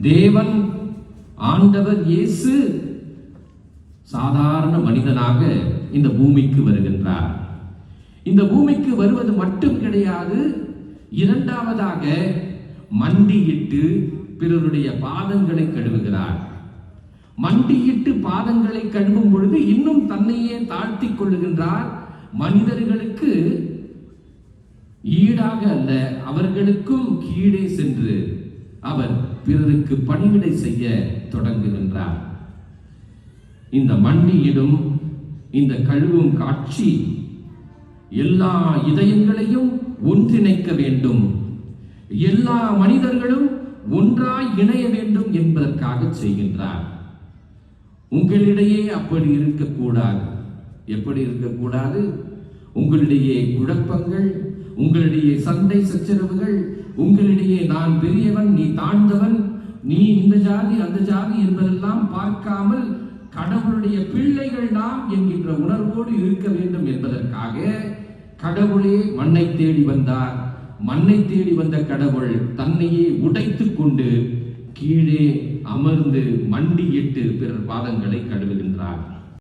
தேவன் ஆண்டவர் இயேசு சாதாரண மனிதனாக இந்த பூமிக்கு வருகின்றார். இந்த பூமிக்கு வருவது மட்டும் கிடையாது, இரண்டாவதாக மண்டியிட்டு பிறருடைய பாதங்களை கழுவுகிறார். மண்டியிட்டு பாதங்களை கழுவும் பொழுது இன்னும் தன்னையே தாழ்த்தி கொள்ளுகின்றார். மனிதர்களுக்கு ஈடாக அல்ல, அவர்களுக்கும் கீழே சென்று அவர் பிறருக்கு பணிவிடை செய்ய தொடங்குகின்றார். இந்த மண்டியிடும் இந்த கழுவும் காட்சி எல்லா இதயங்களையும் ஒன்றிணைக்க வேண்டும், எல்லா மனிதர்களும் ஒன்றாய் இணைய வேண்டும் என்பதற்காக செய்கின்றார். உங்களிடையே அப்படி இருக்கக்கூடாது. எப்படி இருக்கக்கூடாது? உங்களிடையே குழப்பங்கள், உங்களிடையே சண்டை சச்சரவுகள், உங்களிடையே நான் பெரியவன் நீ தாழ்ந்தவன், நீ இந்த ஜாதி அந்த ஜாதி என்பதெல்லாம் பார்க்காமல் கடவுளுடைய பிள்ளைகள் நாம் என்கின்ற உணர்வோடு இருக்க வேண்டும் என்பதற்காக கடவுளே மண்ணை தேடி வந்தார். மண்ணை தேடி வந்த கடவுள் தன்னையே உடைத்துக் கொண்டு கீழே அமர்ந்து மண்டியிட்டு பிறர் பாதங்களை கழுவுகின்றார்.